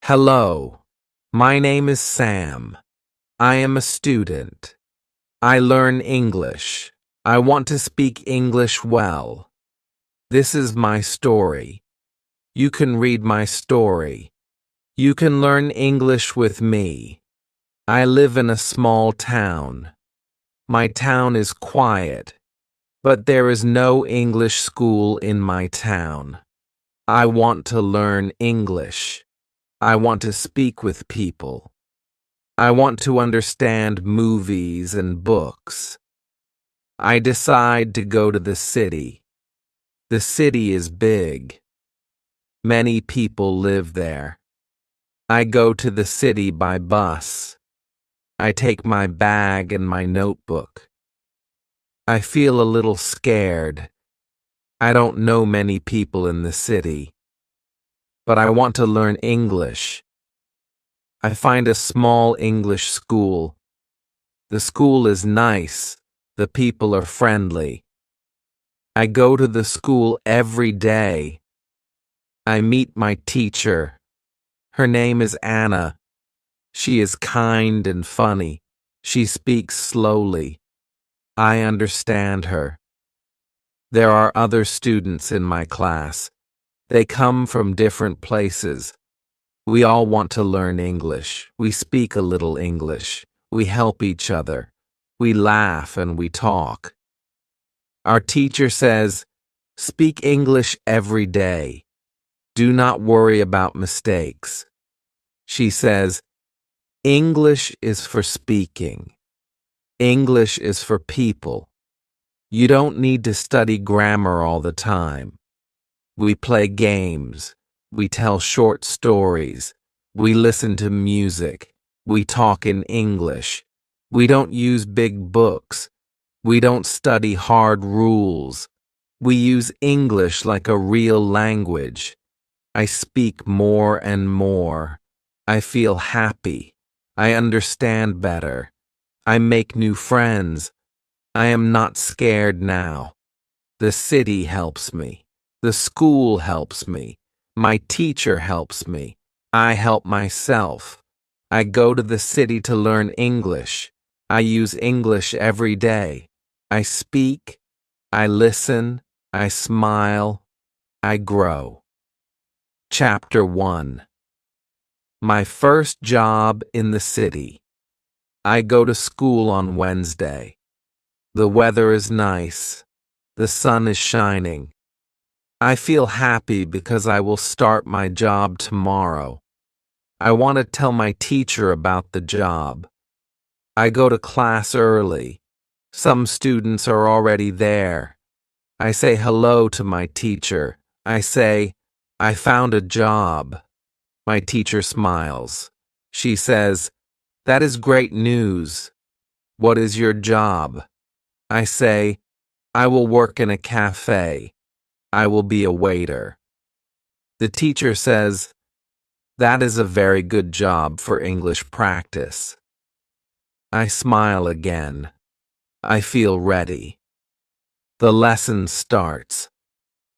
Hello, my name is Sam. I am a student. I learn English. I want to speak English well. This is my story. You can read my story. You can learn English with me. I live in a small town. My town is quiet, but there is no English school in my town. I want to learn English. I want to speak with people. I want to understand movies and books. I decide to go to the city. The city is big. Many people live there. I go to the city by bus. I take my bag and my notebook. I feel a little scared. I don't know many people in the city, but I want to learn English. I find a small English school. The school is nice. The people are friendly. I go to the school every day. I meet my teacher. Her name is Anna. She is kind and funny. She speaks slowly. I understand her. There are other students in my class. They come from different places. We all want to learn English. We speak a little English. We help each other. We laugh and we talk. Our teacher says, "Speak English every day. Do not worry about mistakes." She says, "English is for speaking. English is for people. You don't need to study grammar all the time. We play games. We tell short stories. We listen to music. We talk in English. We don't use big books. We don't study hard rules. We use English like a real language. I speak more and more. I feel happy. I understand better. I make new friends. I am not scared now. The city helps me. The school helps me. My teacher helps me. I help myself. I go to the city to learn English. I use English every day. I speak. I listen. I smile. I grow. Chapter 1. My first job in the city. I go to school on Wednesday. The weather is nice. The sun is shining. I feel happy because I will start my job tomorrow. I want to tell my teacher about the job. I go to class early. Some students are already there. I say hello to my teacher. I say, "I found a job." My teacher smiles. She says, "That is great news. What is your job?" I say, "I will work in a cafe. I will be a waiter." The teacher says, "That is a very good job for English practice." I smile again. I feel ready. The lesson starts.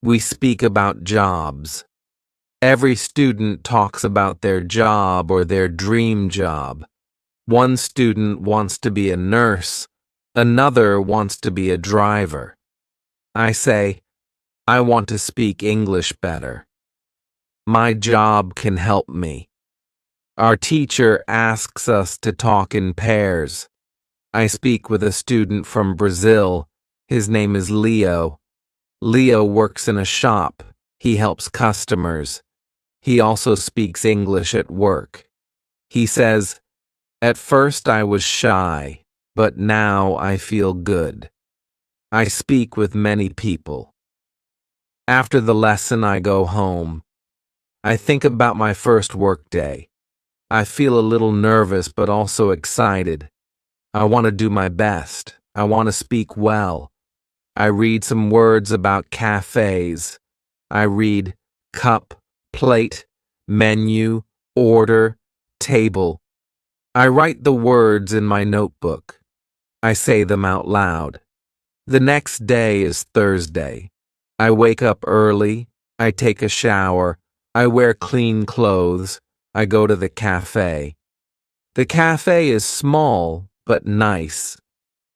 We speak about jobs. Every student talks about their job or their dream job. One student wants to be a nurse. Another wants to be a driver. I say, "I want to speak English better. My job can help me." Our teacher asks us to talk in pairs. I speak with a student from Brazil. His name is Leo. Leo works in a shop. He helps customers. He also speaks English at work. He says, "At first I was shy, but now I feel good. I speak with many people." After the lesson, I go home. I think about my first work day. I feel a little nervous but also excited. I want to do my best. I want to speak well. I read some words about cafes. I read cup, plate, menu, order, table. I write the words in my notebook. I say them out loud. The next day is Thursday. I wake up early. I take a shower. I wear clean clothes. I go to the cafe. The cafe is small but nice.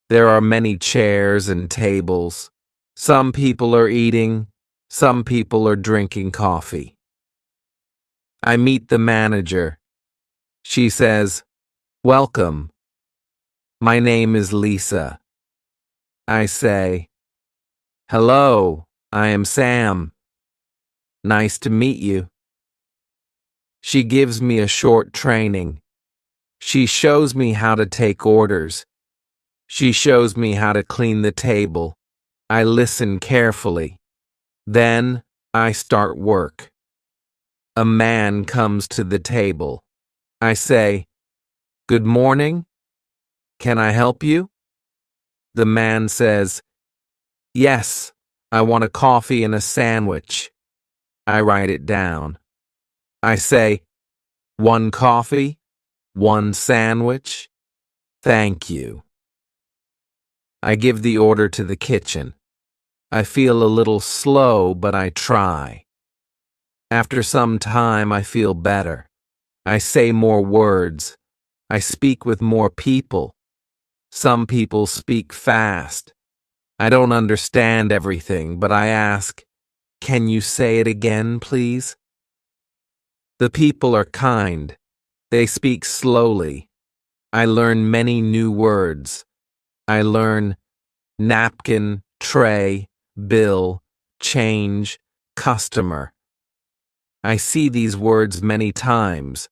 There are many chairs and tables. Some people are eating. Some people are drinking coffee. I meet the manager. She says, "Welcome. My name is Lisa." I say, "Hello, I am Sam. Nice to meet you." She gives me a short training. She shows me how to take orders. She shows me how to clean the table. I listen carefully. Then I start work. A man comes to the table. I say, "Good morning. Can I help you?" The man says, "Yes, I want a coffee and a sandwich." I write it down. I say, "One coffee, one sandwich. Thank you." I give the order to the kitchen. I feel a little slow, but I try. After some time, I feel better. I say more words. I speak with more people. Some people speak fast. I don't understand everything, but I ask, "Can you say it again, please?" The people are kind. They speak slowly. I learn many new words. I learn napkin, tray, bill, change, customer. I see these words many times.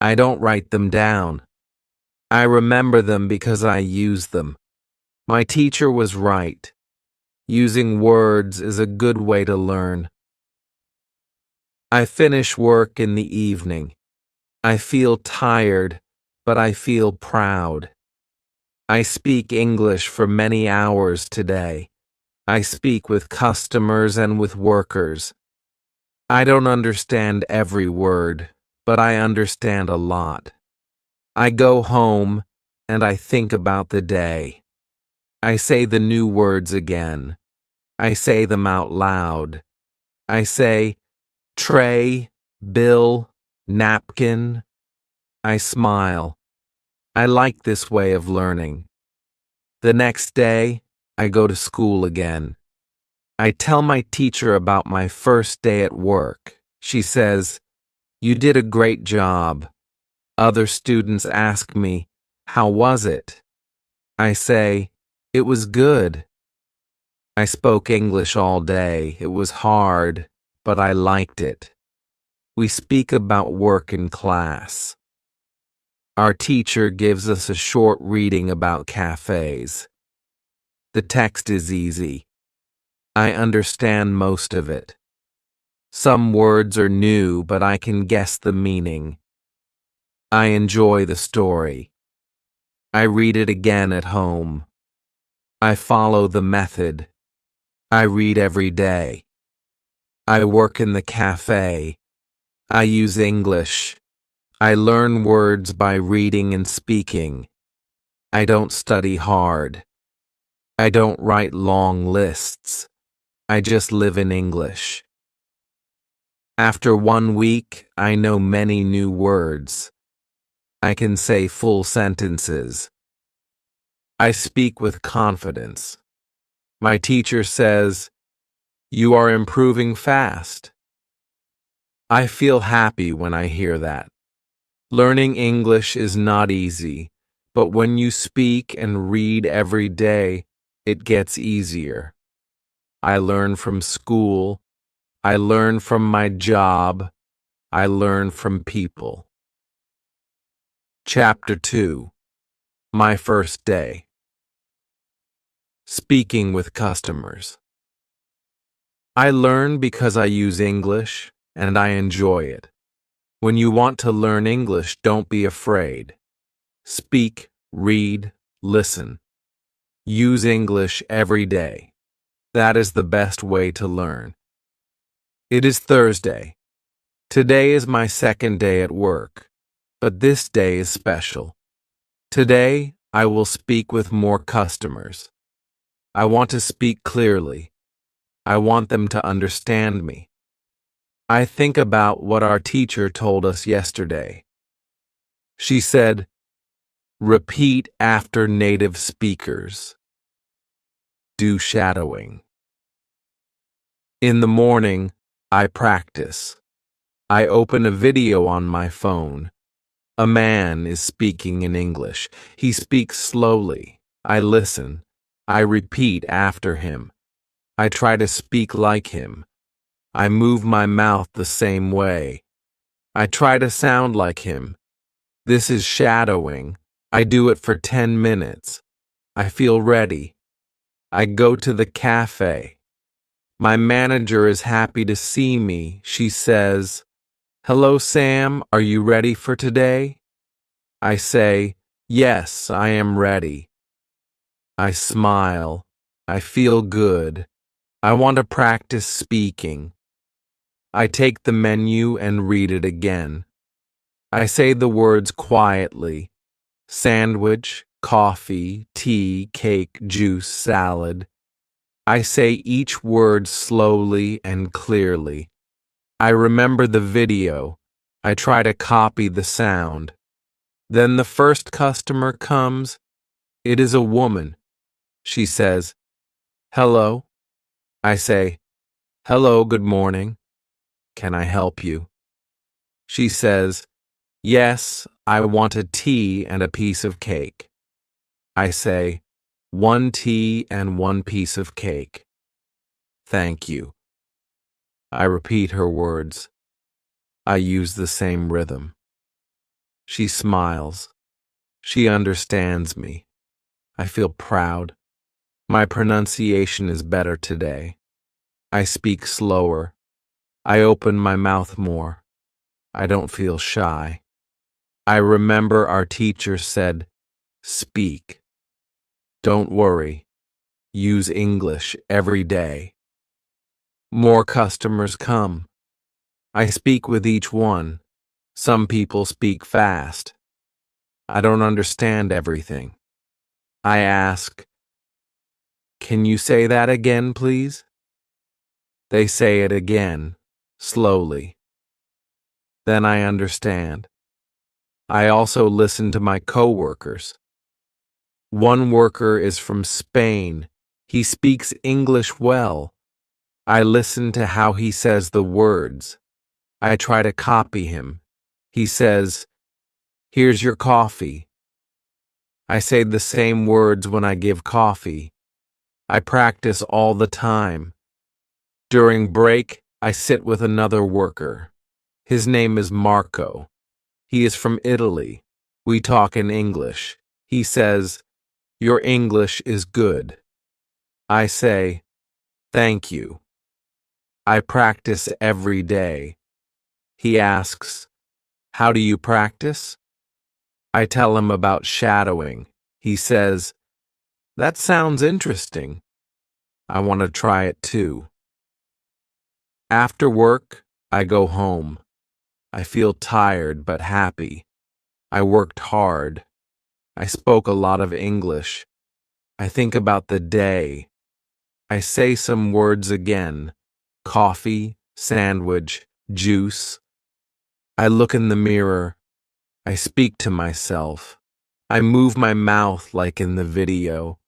I don't write them down. I remember them because I use them. My teacher was right. Using words is a good way to learn. I finish work in the evening. I feel tired, but I feel proud. I speak English for many hours today. I speak with customers and with workers. I don't understand every word, but I understand a lot. I go home and I think about the day. I say the new words again. I say them out loud. I say, tray, bill, napkin. I smile. I like this way of learning. The next day, I go to school again. I tell my teacher about my first day at work. She says, "You did a great job." Other students ask me, "How was it?" I say, "It was good." I spoke English all day. It was hard, but I liked it. We speak about work in class. Our teacher gives us a short reading about cafes. The text is easy. I understand most of it. Some words are new, but I can guess the meaning. I enjoy the story. I read it again at home. I follow the method. I read every day. I work in the cafe. I use English. I learn words by reading and speaking. I don't study hard. I don't write long lists. I just live in English. After 1 week, I know many new words. I can say full sentences. I speak with confidence. My teacher says, "You are improving fast." I feel happy when I hear that. Learning English is not easy, but when you speak and read every day, it gets easier. I learn from school. I learn from my job. I learn from people. Chapter 2. My first day. Speaking with customers. I learn because I use English, and I enjoy it. When you want to learn English, don't be afraid. Speak, read, listen. Use English every day. That is the best way to learn. It is Thursday. Today is my second day at work, but this day is special. Today, I will speak with more customers. I want to speak clearly. I want them to understand me. I think about what our teacher told us yesterday. She said, repeat after native speakers. Do shadowing. In the morning, I practice. I open a video on my phone. A man is speaking in English. He speaks slowly. I listen. I repeat after him. I try to speak like him. I move my mouth the same way. I try to sound like him. This is shadowing. I do it for 10 minutes. I feel ready. I go to the cafe. My manager is happy to see me. She says, "Hello, Sam. Are you ready for today?" I say, "Yes, I am ready." I smile. I feel good. I want to practice speaking. I take the menu and read it again. I say the words quietly. Sandwich, coffee, tea, cake, juice, salad. I say each word slowly and clearly. I remember the video. I try to copy the sound. Then the first customer comes. It is a woman. She says, "Hello." I say, "Hello, good morning. Can I help you?" She says, "Yes, I want a tea and a piece of cake." I say, "One tea and one piece of cake." "Thank you." I repeat her words. I use the same rhythm. She smiles. She understands me. I feel proud. My pronunciation is better today. I speak slower. I open my mouth more. I don't feel shy. I remember our teacher said, "Speak. Don't worry. Use English every day." More customers come. I speak with each one. Some people speak fast. I don't understand everything. I ask, "Can you say that again, please?" They say it again, slowly. Then I understand. I also listen to my coworkers. One worker is from Spain. He speaks English well. I listen to how he says the words. I try to copy him. He says, "Here's your coffee." I say the same words when I give coffee. I practice all the time. During break, I sit with another worker. His name is Marco. He is from Italy. We talk in English. He says, "Your English is good." I say, "Thank you." I practice every day. He asks, "How do you practice?" I tell him about shadowing. He says, "That sounds interesting. I want to try it too." After work, I go home. I feel tired but happy. I worked hard. I spoke a lot of English. I think about the day. I say some words again. Coffee, sandwich, juice. I look in the mirror. I speak to myself. I move my mouth like in the video.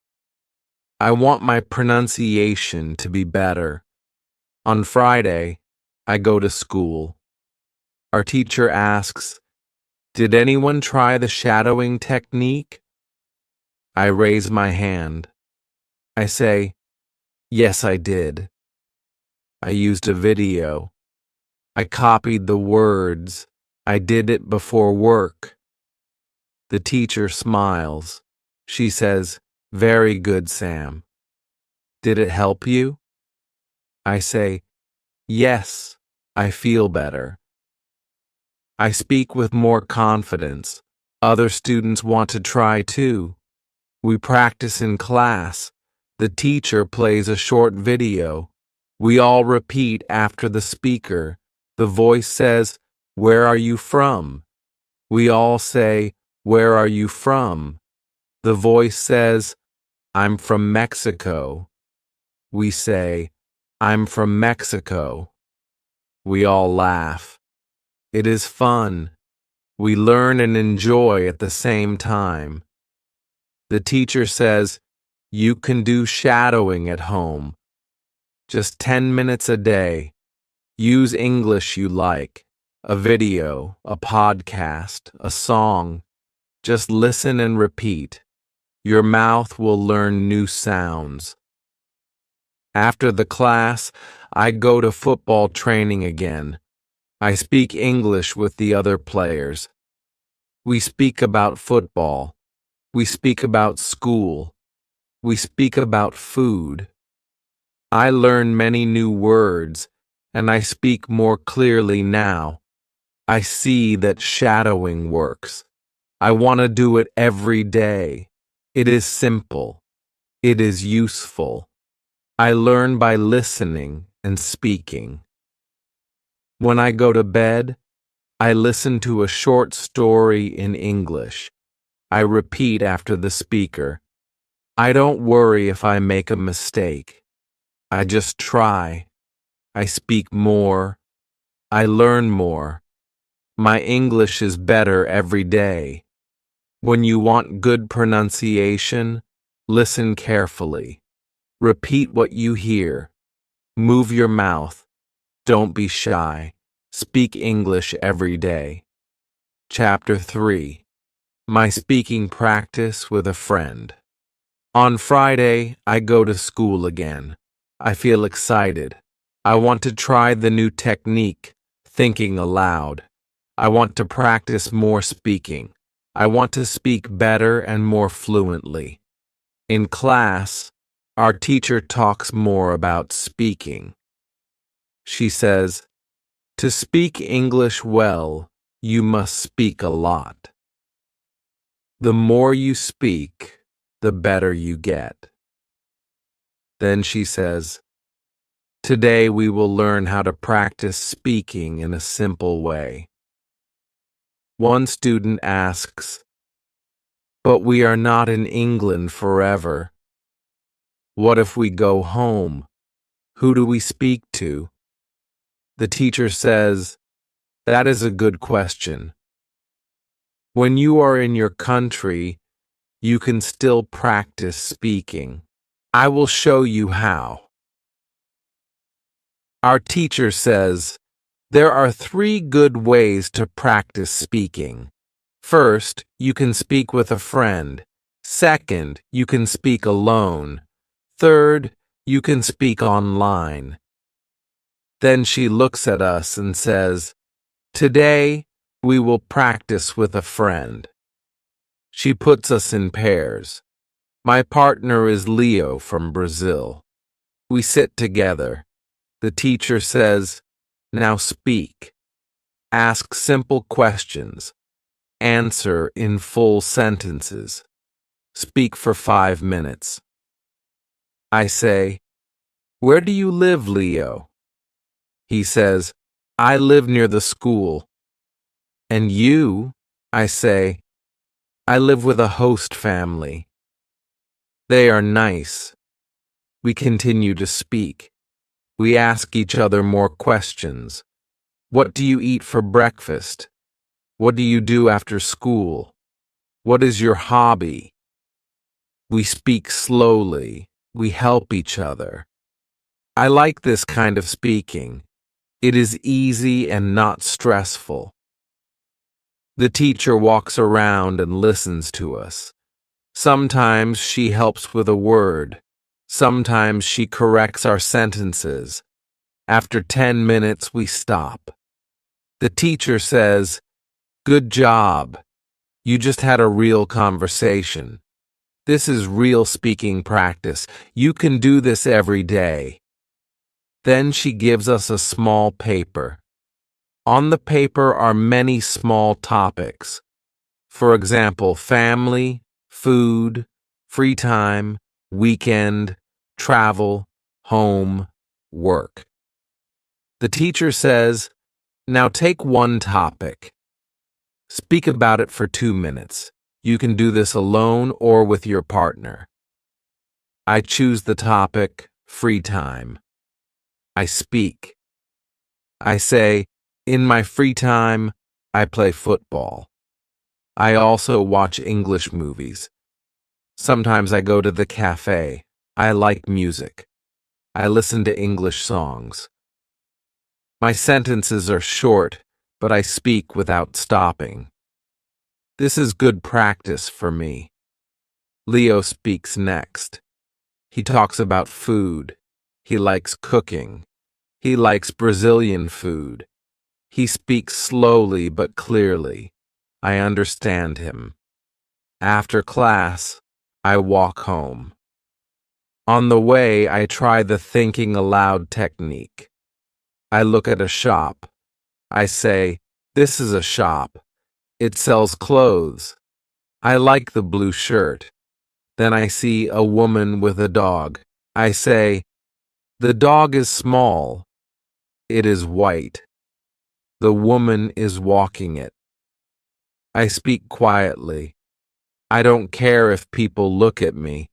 I want my pronunciation to be better. On Friday, I go to school. Our teacher asks, "Did anyone try the shadowing technique?" I raise my hand. I say, "Yes, I did." I used a video. I copied the words. I did it before work. The teacher smiles. She says, "Very good, Sam." "Did it help you?" I say, "Yes, I feel better." I speak with more confidence. Other students want to try too. We practice in class. The teacher plays a short video. We all repeat after the speaker. The voice says, "Where are you from?" We all say, "Where are you from?" The voice says, "I'm from Mexico." We say, "I'm from Mexico." We all laugh. It is fun. We learn and enjoy at the same time. The teacher says, you can do shadowing at home. Just 10 minutes a day. Use English you like. A video, a podcast, a song. Just listen and repeat. Your mouth will learn new sounds. After the class, I go to football training again. I speak English with the other players. We speak about football. We speak about school. We speak about food. I learn many new words, and I speak more clearly now. I see that shadowing works. I want to do it every day. It is simple. It is useful. I learn by listening and speaking. When I go to bed, I listen to a short story in English. I repeat after the speaker. I don't worry if I make a mistake. I just try. I speak more. I learn more. My English is better every day. When you want good pronunciation, listen carefully. Repeat what you hear. Move your mouth. Don't be shy. Speak English every day. Chapter 3. My speaking practice with a friend. On Friday, I go to school again. I feel excited. I want to try the new technique, thinking aloud. I want to practice more speaking. I want to speak better and more fluently. In class, our teacher talks more about speaking. She says, to speak English well, you must speak a lot. The more you speak, the better you get. Then she says, today we will learn how to practice speaking in a simple way. One student asks, but we are not in England forever. What if we go home? Who do we speak to? The teacher says, that is a good question. When you are in your country, you can still practice speaking. I will show you how. Our teacher says, there are 3 good ways to practice speaking. First, you can speak with a friend. Second, you can speak alone. Third, you can speak online. Then she looks at us and says, today, we will practice with a friend. She puts us in pairs. My partner is Leo from Brazil. We sit together. The teacher says, now speak. Ask simple questions. Answer in full sentences. Speak for 5 minutes. I say, where do you live, Leo? He says, I live near the school. And you? I say, I live with a host family. They are nice. We continue to speak. We ask each other more questions. What do you eat for breakfast? What do you do after school? What is your hobby? We speak slowly. We help each other. I like this kind of speaking. It is easy and not stressful. The teacher walks around and listens to us. Sometimes she helps with a word. Sometimes she corrects our sentences. After 10 minutes, we stop. The teacher says, good job. You just had a real conversation. This is real speaking practice. You can do this every day. Then she gives us a small paper. On the paper are many small topics. For example, family, food, free time, weekend, travel, home, work. The teacher says, now take one topic. Speak about it for 2 minutes. You can do this alone or with your partner. I choose the topic, free time. I speak. I say, in my free time, I play football. I also watch English movies. Sometimes I go to the cafe. I like music. I listen to English songs. My sentences are short, but I speak without stopping. This is good practice for me. Leo speaks next. He talks about food. He likes cooking. He likes Brazilian food. He speaks slowly but clearly. I understand him. After class, I walk home. On the way, I try the thinking aloud technique. I look at a shop. I say, "This is a shop. It sells clothes. I like the blue shirt." Then I see a woman with a dog. I say, "The dog is small. It is white. The woman is walking it." I speak quietly. I don't care if people look at me.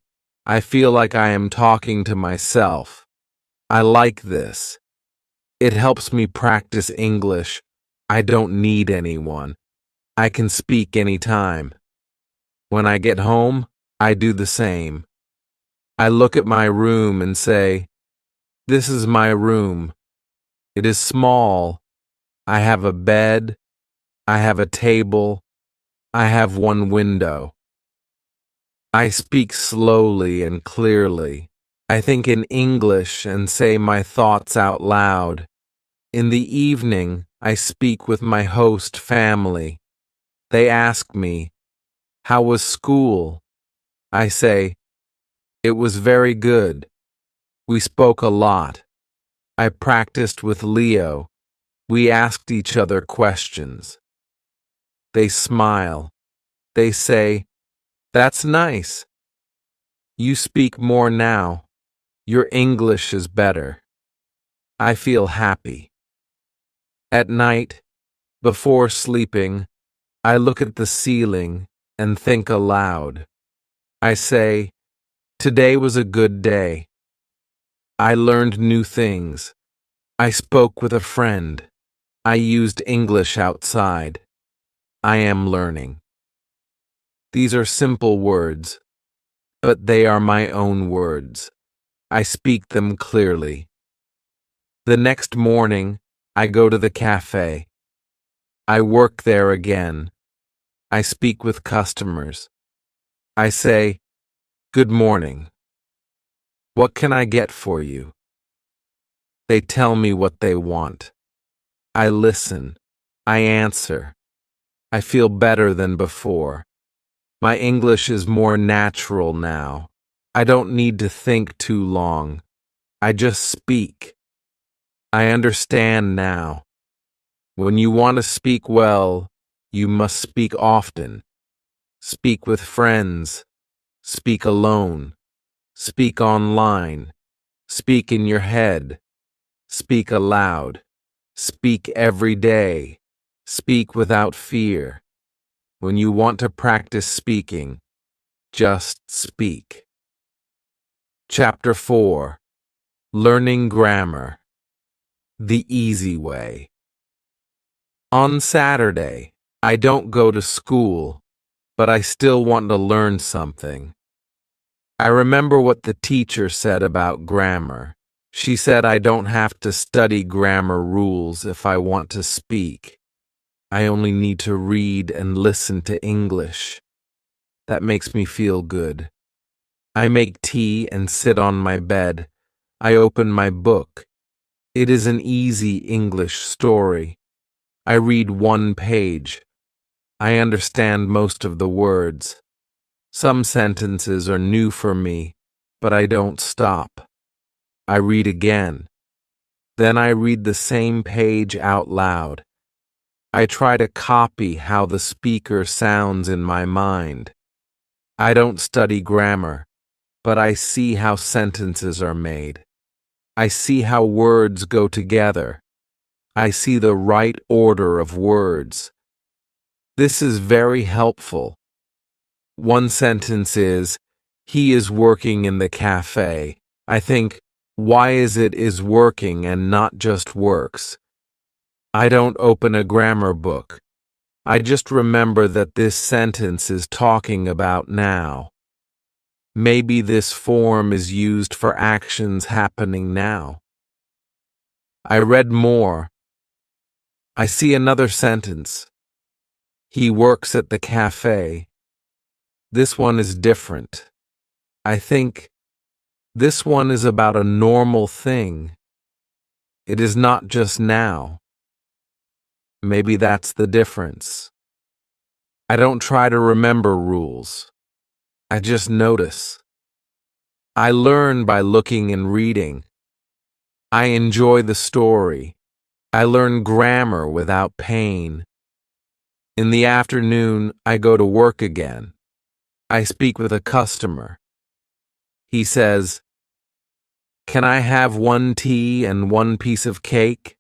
I feel like I am talking to myself. I like this. It helps me practice English. I don't need anyone. I can speak anytime. When I get home, I do the same. I look at my room and say, "This is my room. It is small. I have a bed. I have a table. I have one window." I speak slowly and clearly. I think in English and say my thoughts out loud. In the evening, I speak with my host family. They ask me, "How was school?" I say, "It was very good. We spoke a lot. I practiced with Leo. We asked each other questions." They smile. They say, "That's nice. You speak more now. Your English is better." I feel happy. At night, before sleeping, I look at the ceiling and think aloud. I say, "Today was a good day. I learned new things. I spoke with a friend. I used English outside. I am learning." These are simple words, but they are my own words. I speak them clearly. The next morning, I go to the cafe. I work there again. I speak with customers. I say, "Good morning. What can I get for you?" They tell me what they want. I listen. I answer. I feel better than before. My English is more natural now. I don't need to think too long. I just speak. I understand now. When you want to speak well, you must speak often. Speak with friends. Speak alone. Speak online. Speak in your head. Speak aloud. Speak every day. Speak without fear. When you want to practice speaking, just speak. Chapter 4. Learning Grammar. The Easy Way. On Saturday, I don't go to school, but I still want to learn something. I remember what the teacher said about grammar. She said I don't have to study grammar rules if I want to speak. I only need to read and listen to English. That makes me feel good. I make tea and sit on my bed. I open my book. It is an easy English story. I read one page. I understand most of the words. Some sentences are new for me, but I don't stop. I read again. Then I read the same page out loud. I try to copy how the speaker sounds in my mind. I don't study grammar, but I see how sentences are made. I see how words go together. I see the right order of words. This is very helpful. One sentence is, "He is working in the cafe." I think, why is working and not just works? I don't open a grammar book. I just remember that this sentence is talking about now. Maybe this form is used for actions happening now. I read more. I see another sentence. He works at the cafe. This one is different. I think this one is about a normal thing. It is not just now. Maybe that's the difference. I don't try to remember rules. I just notice. I learn by looking and reading. I enjoy the story. I learn grammar without pain. In the afternoon, I go to work again. I speak with a customer. He says, "Can I have one tea and one piece of cake?"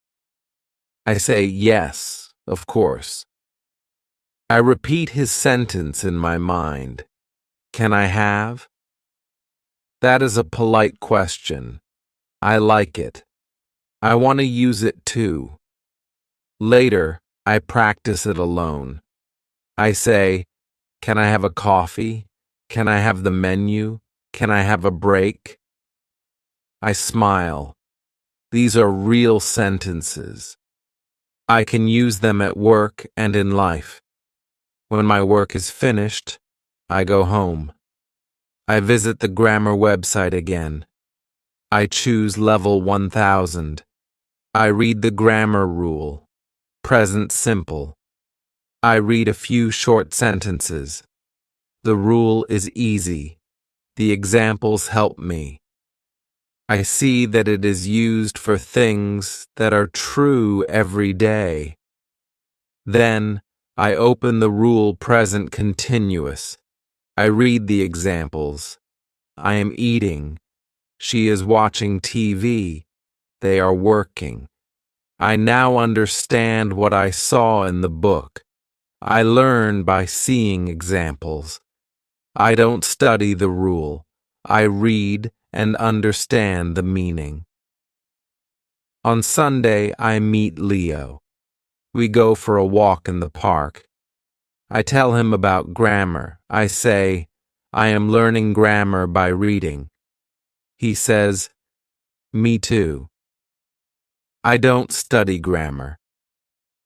I say, "Yes, of course." I repeat his sentence in my mind. Can I have? That is a polite question. I like it. I want to use it too. Later, I practice it alone. I say, "Can I have a coffee? Can I have the menu? Can I have a break?" I smile. These are real sentences. I can use them at work and in life. When my work is finished, I go home. I visit the grammar website again. I choose level 1000. I read the grammar rule. Present simple. I read a few short sentences. The rule is easy. The examples help me. I see that it is used for things that are true every day. Then, I open the rule present continuous. I read the examples. I am eating. She is watching TV. They are working. I now understand what I saw in the book. I learn by seeing examples. I don't study the rule. I read and understand the meaning. On Sunday, I meet Leo. We go for a walk in the park. I tell him about grammar. I say, I am learning grammar by reading. He says, me too. I don't study grammar.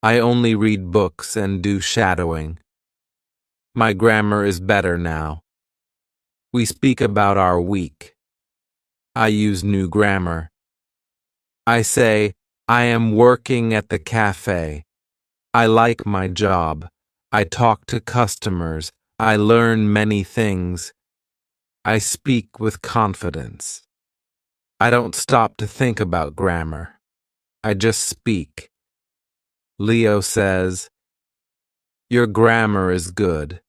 I only read books and do shadowing. My grammar is better now. We speak about our week. I use new grammar. I say, I am working at the cafe. I like my job. I talk to customers. I learn many things. I speak with confidence. I don't stop to think about grammar. I just speak. Leo says, your grammar is good.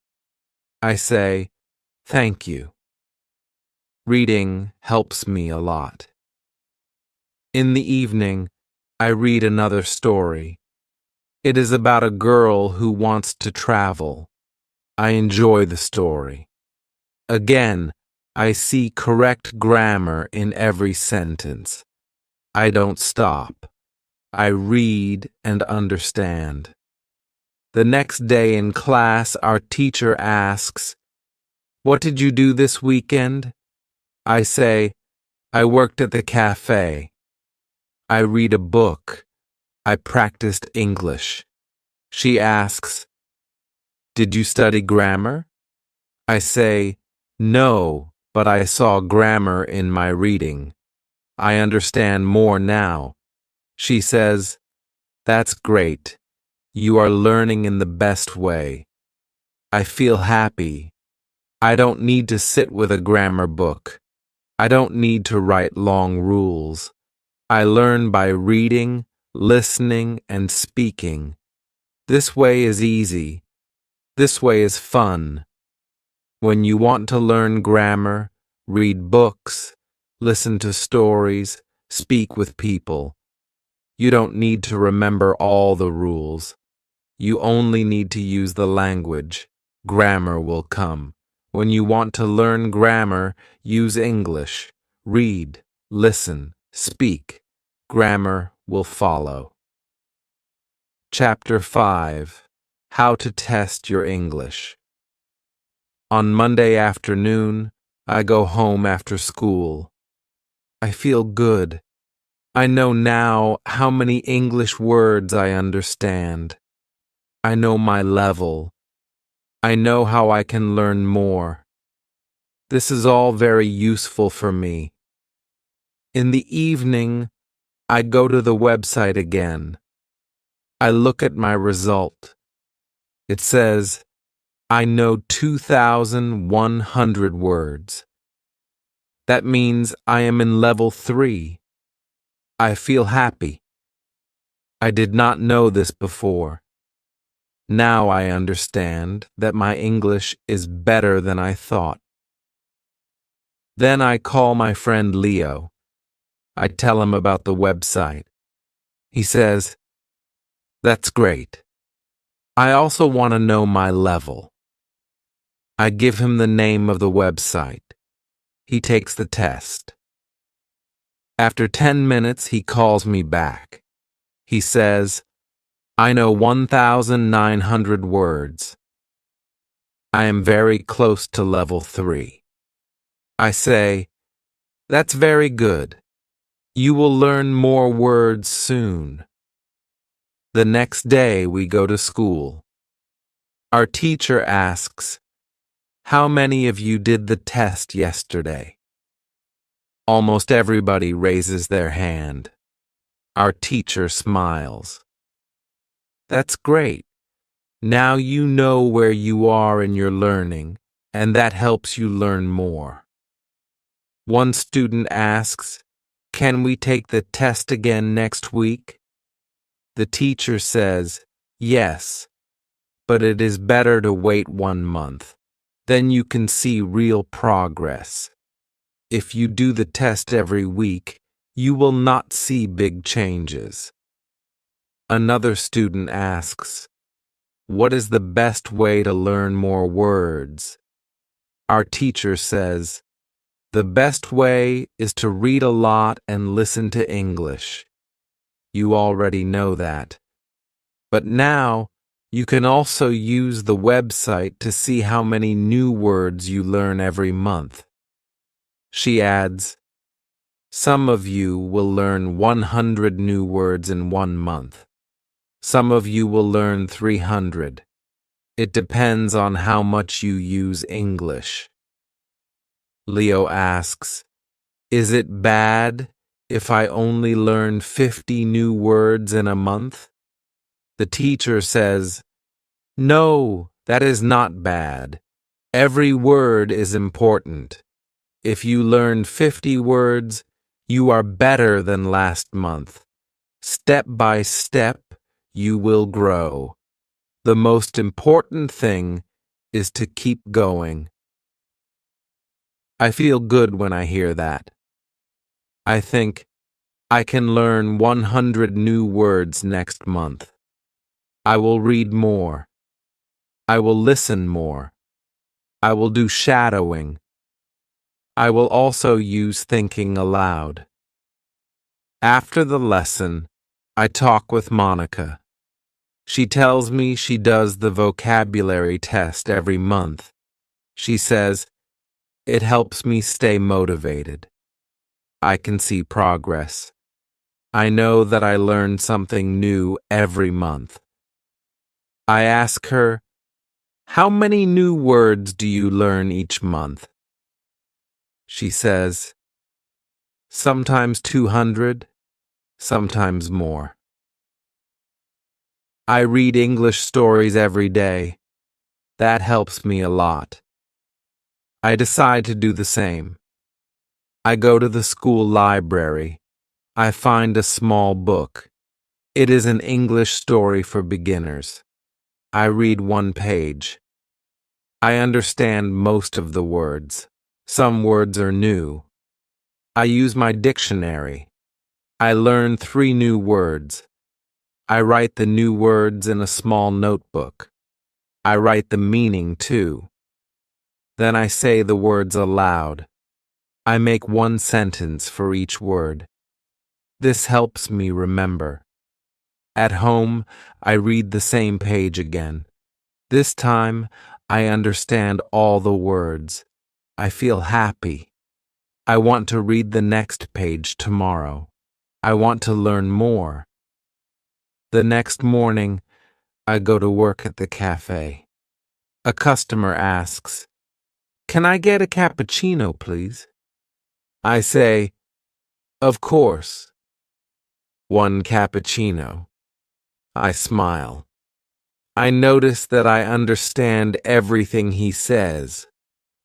I say, thank you. Reading helps me a lot. In the evening, I read another story. It is about a girl who wants to travel. I enjoy the story. Again, I see correct grammar in every sentence. I don't stop. I read and understand. The next day in class, our teacher asks, "What did you do this weekend?" I say, "I worked at the cafe. I read a book. I practiced English." She asks, "Did you study grammar?" I say, "No, but I saw grammar in my reading. I understand more now." She says, "That's great. You are learning in the best way." I feel happy. I don't need to sit with a grammar book. I don't need to write long rules. I learn by reading, listening, and speaking. This way is easy. This way is fun. When you want to learn grammar, read books, listen to stories, speak with people. You don't need to remember all the rules. You only need to use the language. Grammar will come. When you want to learn grammar, use English. Read, listen, speak. Grammar will follow. Chapter 5. How to Test Your English. On Monday afternoon, I go home after school. I feel good. I know now how many English words I understand. I know my level. I know how I can learn more. This is all very useful for me. In the evening, I go to the website again. I look at my result. It says, I know 2,100 words. That means I am in level 3. I feel happy. I did not know this before. Now I understand that my English is better than I thought. Then I call my friend Leo. I tell him about the website. He says, "That's great. I also want to know my level." I give him the name of the website. He takes the test. After 10 minutes, he calls me back. He says, I know 1,900 words. I am very close to level 3. I say, "That's very good. You will learn more words soon." The next day we go to school. Our teacher asks, "How many of you did the test yesterday?" Almost everybody raises their hand. Our teacher smiles. "That's great. Now you know where you are in your learning, and that helps you learn more." One student asks, "Can we take the test again next week?" The teacher says, "Yes, but it is better to wait 1 month. Then you can see real progress. If you do the test every week, you will not see big changes." Another student asks, "What is the best way to learn more words?" Our teacher says, "The best way is to read a lot and listen to English." You already know that. But now, you can also use the website to see how many new words you learn every month. She adds, "Some of you will learn 100 new words in 1 month. Some of you will learn 300. It depends on how much you use English." Leo asks, "Is it bad if I only learn 50 new words in a month?" The teacher says, "No, that is not bad. Every word is important. If you learn 50 words, you are better than last month. Step by step, you will grow. The most important thing is to keep going." I feel good when I hear that. I think, I can learn 100 new words next month. I will read more. I will listen more. I will do shadowing. I will also use thinking aloud. After the lesson, I talk with Monica. She tells me she does the vocabulary test every month. She says, "It helps me stay motivated. I can see progress. I know that I learn something new every month." I ask her, "How many new words do you learn each month?" She says, "Sometimes 200, sometimes more." I read English stories every day. That helps me a lot. I decide to do the same. I go to the school library. I find a small book. It is an English story for beginners. I read 1 page. I understand most of the words. Some words are new. I use my dictionary. I learn 3 new words. I write the new words in a small notebook. I write the meaning too. Then I say the words aloud. I make 1 sentence for each word. This helps me remember. At home, I read the same page again. This time, I understand all the words. I feel happy. I want to read the next page tomorrow. I want to learn more. The next morning, I go to work at the cafe. A customer asks, "Can I get a cappuccino, please?" I say, "Of course." "One cappuccino." I smile. I notice that I understand everything he says.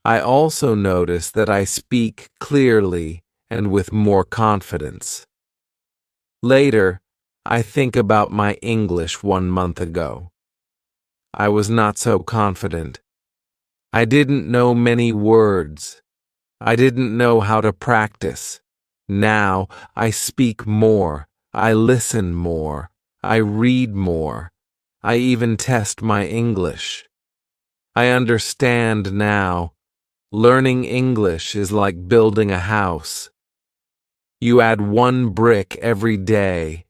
I also notice that I speak clearly and with more confidence. Later, I think about my English 1 month ago. I was not so confident. I didn't know many words. I didn't know how to practice. Now I speak more. I listen more. I read more. I even test my English. I understand now. Learning English is like building a house. You add one brick every day.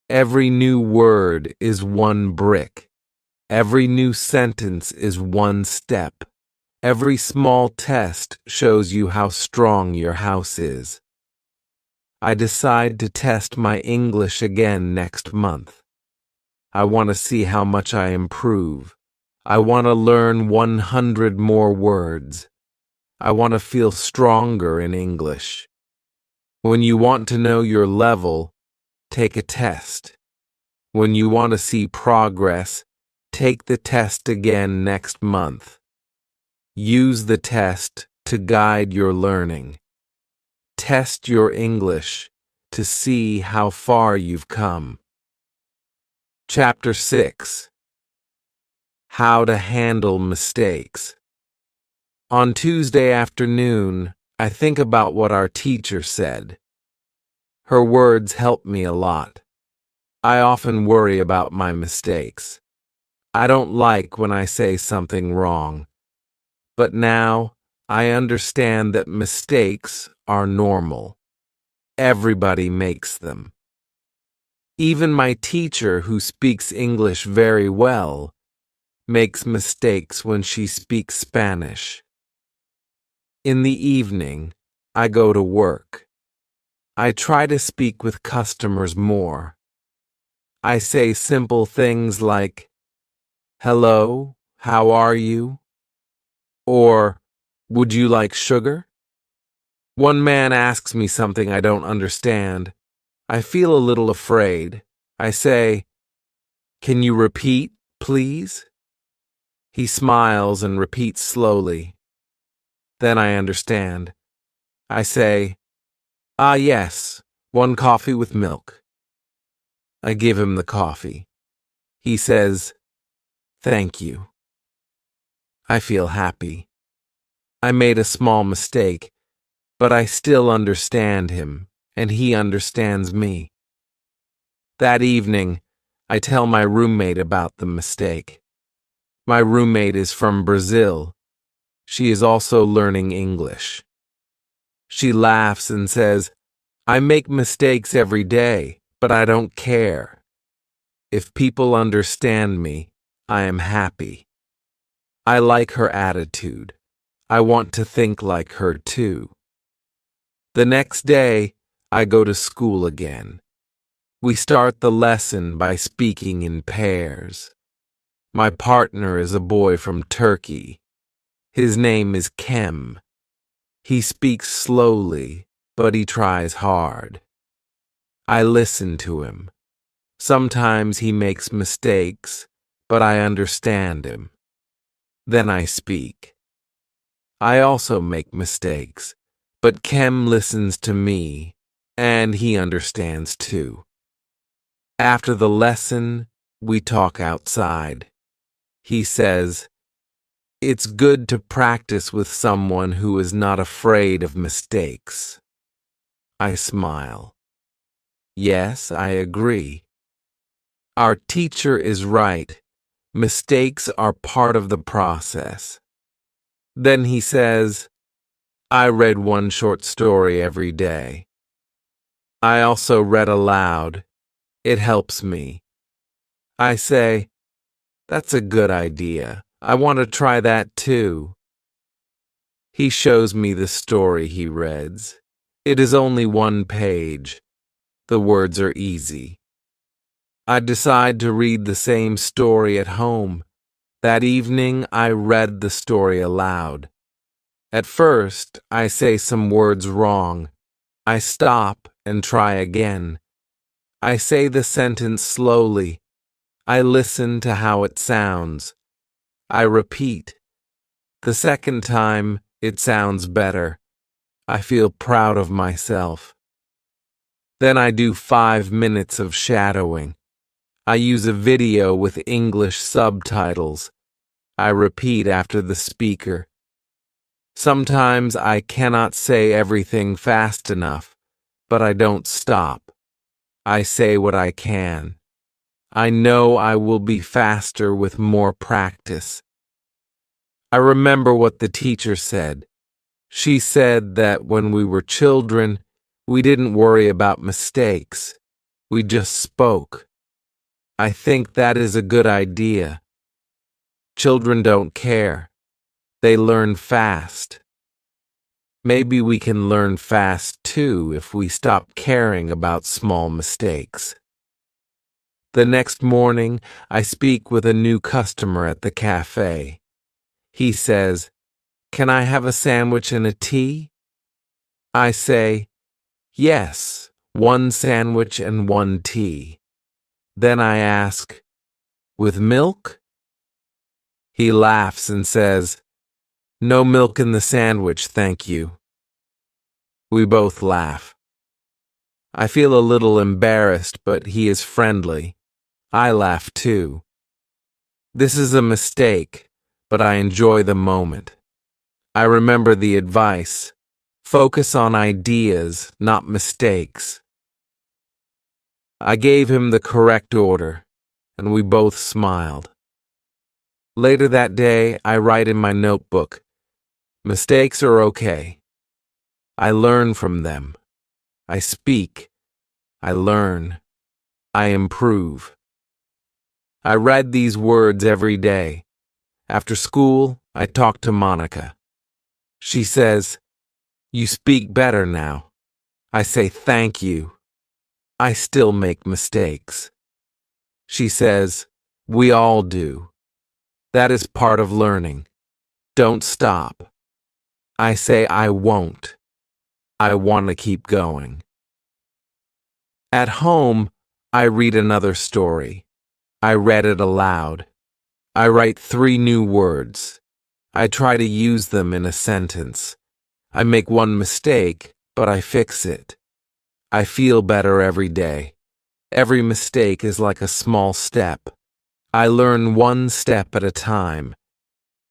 Every new word is one brick. Every new sentence is one step. Every small test shows you how strong your house is. I decide to test my English again next month. I want to see how much I improve. I want to learn 100 more words. I want to feel stronger in English. When you want to know your level, take a test. When you want to see progress, take the test again next month. Use the test to guide your learning. Test your English to see how far you've come. Chapter 6. How to Handle Mistakes. On Tuesday afternoon, I think about what our teacher said. Her words help me a lot. I often worry about my mistakes. I don't like when I say something wrong. But now, I understand that mistakes are normal. Everybody makes them. Even my teacher, who speaks English very well, makes mistakes when she speaks Spanish. In the evening, I go to work. I try to speak with customers more. I say simple things like, "Hello, how are you?" Or, "Would you like sugar?" One man asks me something I don't understand. I feel a little afraid. I say, "Can you repeat, please?" He smiles and repeats slowly. Then I understand. I say, "Ah, yes, one coffee with milk." I give him the coffee. He says, "Thank you." I feel happy. I made a small mistake, but I still understand him, and he understands me. That evening, I tell my roommate about the mistake. My roommate is from Brazil. She is also learning English. She laughs and says, "I make mistakes every day, but I don't care. If people understand me, I am happy." I like her attitude. I want to think like her too. The next day, I go to school again. We start the lesson by speaking in pairs. My partner is a boy from Turkey. His name is Kem. He speaks slowly, but he tries hard. I listen to him. Sometimes he makes mistakes, but I understand him. Then I speak. I also make mistakes, but Kem listens to me, and he understands too. After the lesson, we talk outside. He says, "It's good to practice with someone who is not afraid of mistakes." I smile. Yes, I agree. Our teacher is right. Mistakes are part of the process. Then he says, "I read one short story every day." I also read aloud. It helps me. I say, "That's a good idea. I want to try that too." He shows me the story he reads. It is only one page. The words are easy. I decide to read the same story at home. That evening, I read the story aloud. At first, I say some words wrong. I stop and try again. I say the sentence slowly. I listen to how it sounds. I repeat. The second time, it sounds better. I feel proud of myself. Then I do 5 minutes of shadowing. I use a video with English subtitles. I repeat after the speaker. Sometimes I cannot say everything fast enough, but I don't stop. I say what I can. I know I will be faster with more practice. I remember what the teacher said. She said that when we were children, we didn't worry about mistakes. We just spoke. I think that is a good idea. Children don't care. They learn fast. Maybe we can learn fast too if we stop caring about small mistakes. The next morning, I speak with a new customer at the cafe. He says, "Can I have a sandwich and a tea?" I say, "Yes, 1 sandwich and 1 tea." Then I ask, "With milk?" He laughs and says, "No milk in the sandwich, thank you." We both laugh. I feel a little embarrassed, but he is friendly. I laugh too. This is a mistake, but I enjoy the moment. I remember the advice. Focus on ideas, not mistakes. I gave him the correct order, and we both smiled. Later that day, I write in my notebook, "Mistakes are okay. I learn from them. I speak. I learn. I improve." I read these words every day. After school, I talk to Monica. She says, "You speak better now." I say, "Thank you." I still make mistakes. She says, "We all do. That is part of learning. Don't stop." I say, "I won't. I want to keep going." At home, I read another story. I read it aloud. I write 3 new words. I try to use them in a sentence. I make one mistake, but I fix it. I feel better every day. Every mistake is like a small step. I learn 1 step at a time.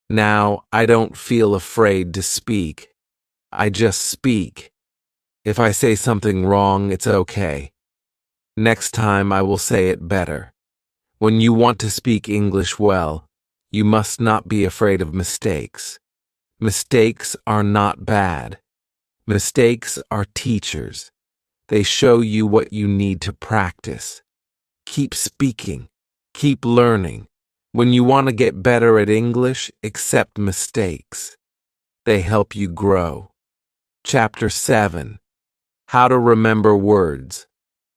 Now I don't feel afraid to speak. I just speak. If I say something wrong, it's okay. Next time I will say it better. When you want to speak English well, you must not be afraid of mistakes. Mistakes are not bad. Mistakes are teachers. They show you what you need to practice. Keep speaking. Keep learning. When you want to get better at English, accept mistakes. They help you grow. Chapter 7. How to Remember Words.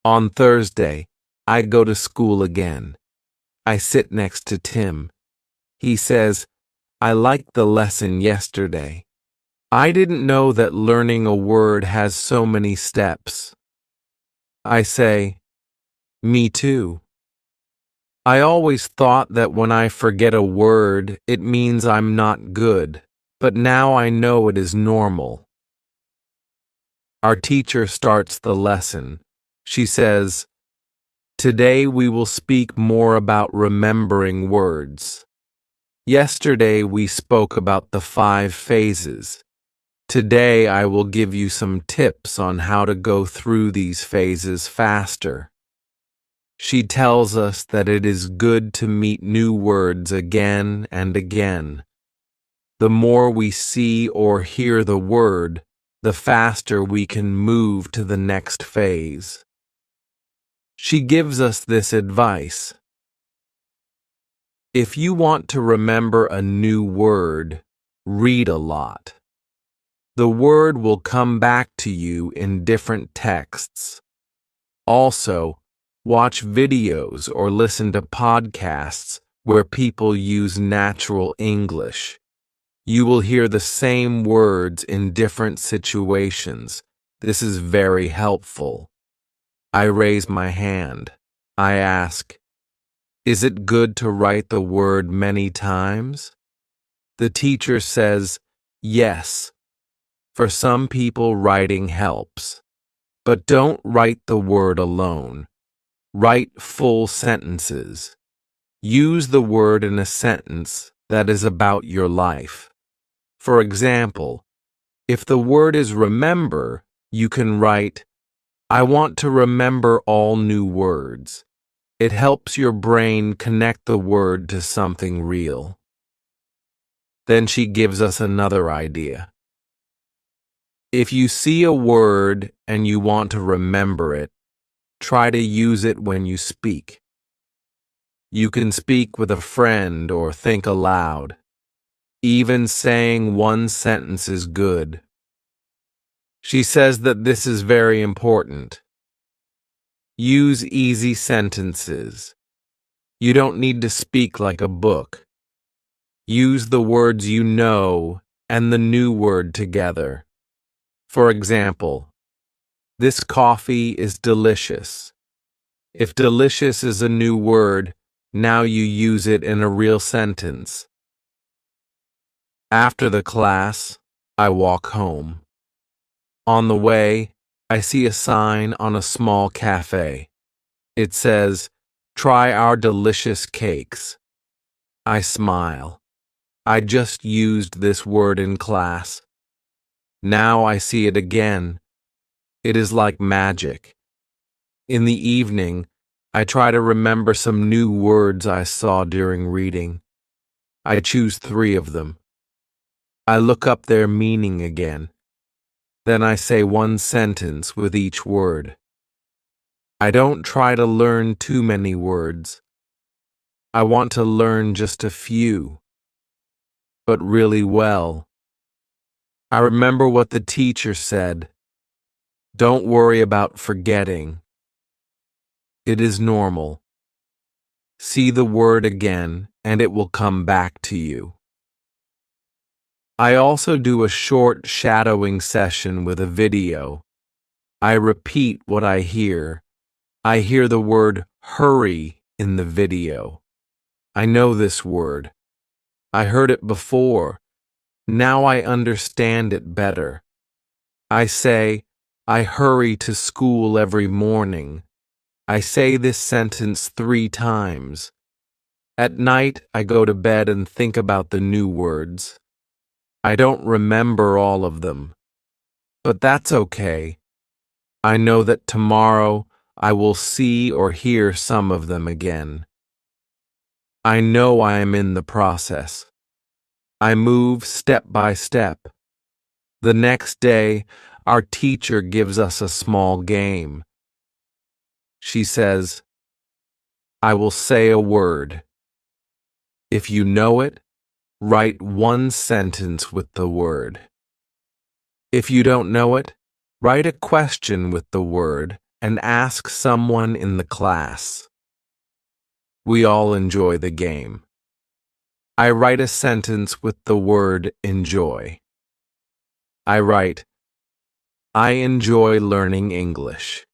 On Thursday, I go to school again. I sit next to Tim. He says, "I liked the lesson yesterday. I didn't know that learning a word has so many steps." I say, "Me too. I always thought that when I forget a word, it means I'm not good, but now I know it is normal." Our teacher starts the lesson. She says, "Today we will speak more about remembering words. Yesterday we spoke about the 5 phases. Today I will give you some tips on how to go through these phases faster." She tells us that it is good to meet new words again and again. The more we see or hear the word, the faster we can move to the next phase. She gives us this advice. If you want to remember a new word, read a lot. The word will come back to you in different texts. Also, watch videos or listen to podcasts where people use natural English. You will hear the same words in different situations. This is very helpful. I raise my hand. I ask, is it good to write the word many times? The teacher says, yes. For some people, writing helps. But don't write the word alone. Write full sentences. Use the word in a sentence that is about your life. For example, if the word is remember, you can write, I want to remember all new words. It helps your brain connect the word to something real. Then she gives us another idea. If you see a word and you want to remember it, try to use it when you speak. You can speak with a friend or think aloud. Even saying one sentence is good. She says that this is very important. Use easy sentences. You don't need to speak like a book. Use the words you know and the new word together. For example, this coffee is delicious. If delicious is a new word, now you use it in a real sentence. After the class, I walk home. On the way, I see a sign on a small cafe. It says, try our delicious cakes. I smile. I just used this word in class. Now I see it again. It is like magic. In the evening, I try to remember some new words I saw during reading. I choose 3 of them. I look up their meaning again. Then I say one sentence with each word. I don't try to learn too many words. I want to learn just a few, but really well. I remember what the teacher said. Don't worry about forgetting. It is normal. See the word again, and it will come back to you. I also do a short shadowing session with a video. I repeat what I hear. I hear the word hurry in the video. I know this word. I heard it before. Now I understand it better. I say, I hurry to school every morning. I say this sentence 3 times. At night, I go to bed and think about the new words. I don't remember all of them, but that's okay. I know that tomorrow I will see or hear some of them again. I know I am in the process. I move step by step. The next day, our teacher gives us a small game. She says, I will say a word. If you know it, write one sentence with the word. If you don't know it, write a question with the word and ask someone in the class. We all enjoy the game. I write a sentence with the word enjoy. I write, I enjoy learning English.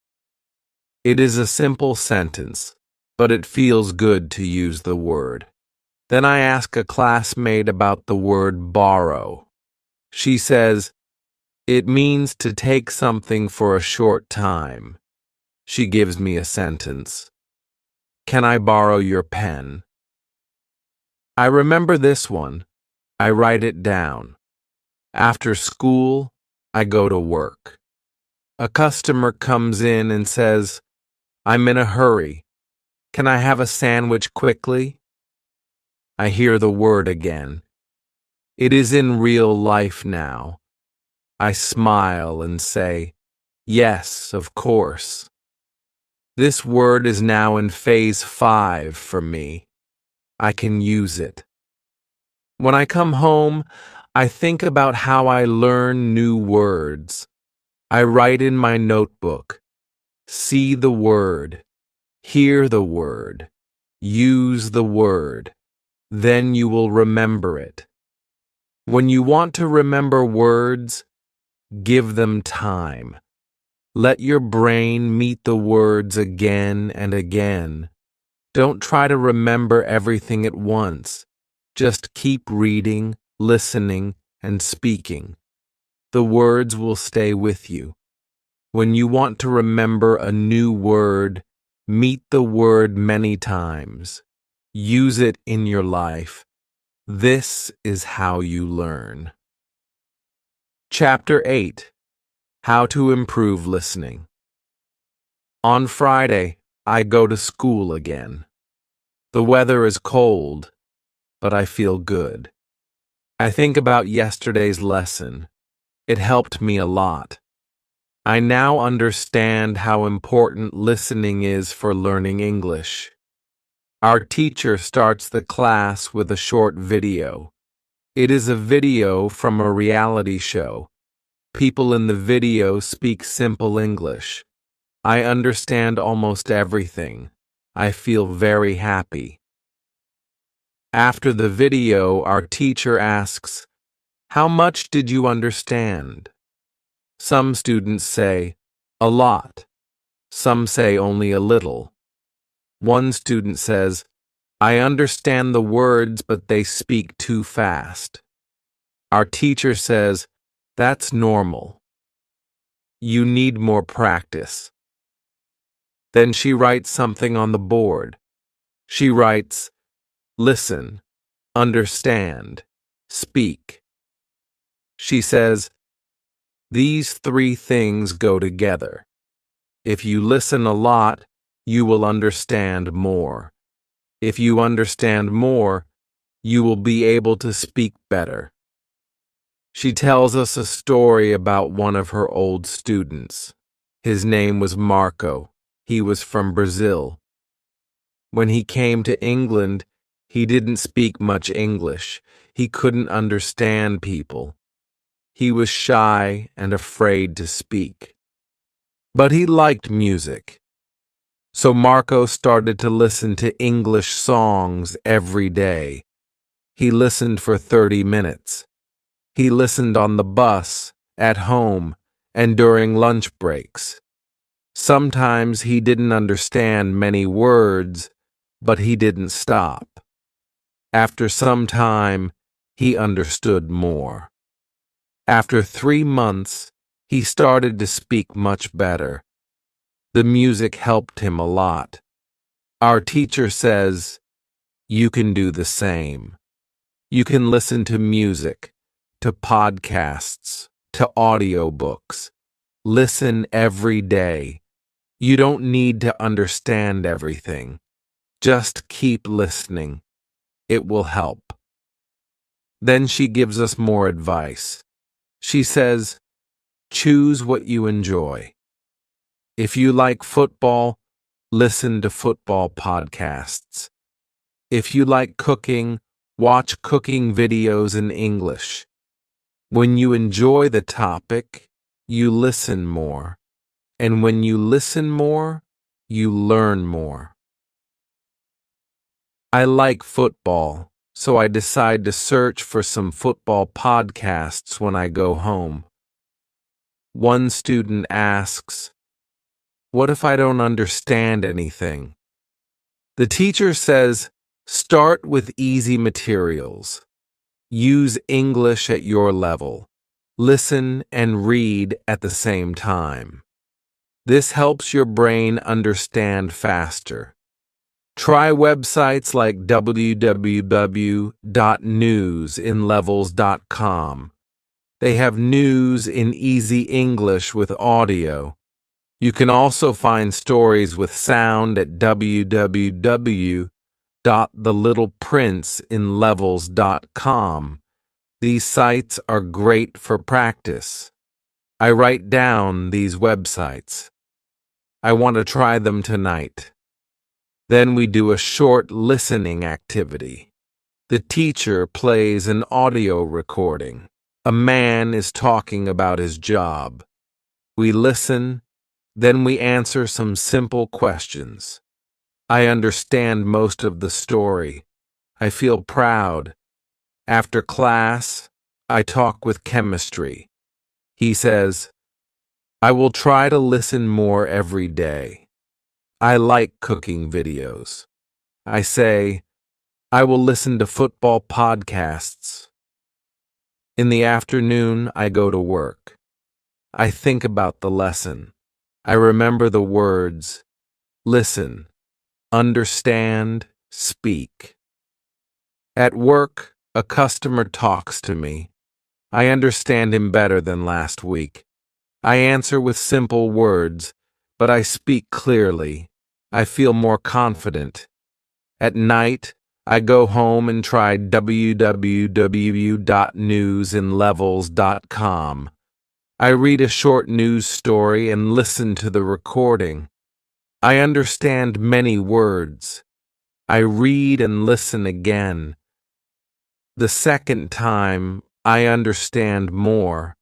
It is a simple sentence, but it feels good to use the word. Then I ask a classmate about the word borrow. She says, it means to take something for a short time. She gives me a sentence. Can I borrow your pen? I remember this one. I write it down. After school, I go to work. A customer comes in and says, I'm in a hurry. Can I have a sandwich quickly? I hear the word again. It is in real life now. I smile and say, yes, of course. This word is now in phase 5 for me. I can use it. When I come home, I think about how I learn new words. I write in my notebook. See the word. Hear the word. Use the word. Then you will remember it. When you want to remember words, give them time. Let your brain meet the words again and again. Don't try to remember everything at once. Just keep reading, listening, and speaking. The words will stay with you. When you want to remember a new word, meet the word many times. Use it in your life. This is how you learn. Chapter 8. How to improve listening. On Friday, I go to school again. The weather is cold, but I feel good. I think about yesterday's lesson. It helped me a lot. I now understand how important listening is for learning English. Our teacher starts the class with a short video. It is a video from a reality show. People in the video speak simple English. I understand almost everything. I feel very happy. After the video, our teacher asks, "How much did you understand?" Some students say, "A lot." Some say only a little. One student says, "I understand the words, but they speak too fast." Our teacher says, "That's normal. You need more practice." Then she writes something on the board. She writes, "Listen, understand, speak." She says, "These three things go together. If you listen a lot, you will understand more. If you understand more, you will be able to speak better." She tells us a story about one of her old students. His name was Marco. He was from Brazil. When he came to England, he didn't speak much English. He couldn't understand people. He was shy and afraid to speak. But he liked music. So Marco started to listen to English songs every day. He listened for 30 minutes. He listened on the bus, at home, and during lunch breaks. Sometimes he didn't understand many words, but he didn't stop. After some time, he understood more. After 3 months, he started to speak much better. The music helped him a lot. Our teacher says, "You can do the same. You can listen to music, to podcasts, to audiobooks. Listen every day. You don't need to understand everything. Just keep listening. It will help." Then she gives us more advice. She says, "Choose what you enjoy. If you like football, listen to football podcasts. If you like cooking, watch cooking videos in English. When you enjoy the topic, you listen more. And when you listen more, you learn more." I like football, so I decide to search for some football podcasts when I go home. One student asks, "What if I don't understand anything?" The teacher says, "Start with easy materials. Use English at your level. Listen and read at the same time. This helps your brain understand faster. Try websites like www.newsinlevels.com. They have news in easy English with audio. You can also find stories with sound at www.thelittleprinceinlevels.com. These sites are great for practice. I write down these websites. I want to try them tonight. Then we do a short listening activity. The teacher plays an audio recording. A man is talking about his job. We listen, then we answer some simple questions. I understand most of the story. I feel proud. After class, I talk with chemistry. He says, I will try to listen more every day. I like cooking videos. I say, I will listen to football podcasts. In the afternoon, I go to work. I think about the lesson. I remember the words, listen, understand, speak. At work, a customer talks to me. I understand him better than last week. I answer with simple words, but I speak clearly. I feel more confident. At night, I go home and try www.newsinlevels.com. I read a short news story and listen to the recording. I understand many words. I read and listen again. The second time, I understand more.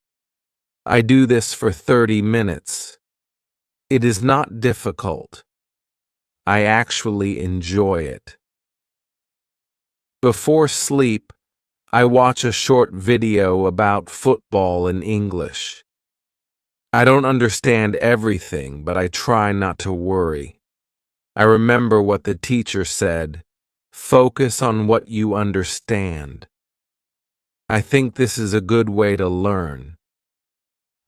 I do this for 30 minutes. It is not difficult. I actually enjoy it. Before sleep, I watch a short video about football in English. I don't understand everything, but I try not to worry. I remember what the teacher said, focus on what you understand. I think this is a good way to learn.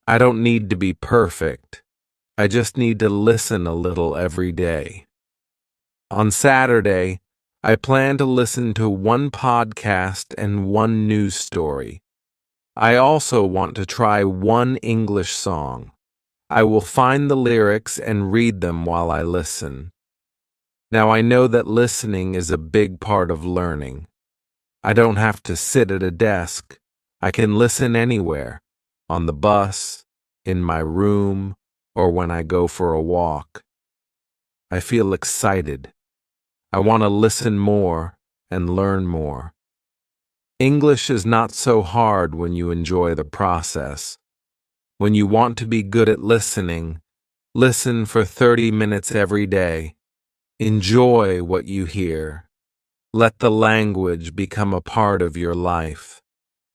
I don't need to be perfect. I just need to listen a little every day. On Saturday, I plan to listen to one podcast and one news story. I also want to try one English song. I will find the lyrics and read them while I listen. Now I know that listening is a big part of learning. I don't have to sit at a desk. I can listen anywhere, on the bus, in my room, or when I go for a walk. I feel excited. I want to listen more and learn more. English is not so hard when you enjoy the process. When you want to be good at listening, listen for 30 minutes every day. Enjoy what you hear. Let the language become a part of your life.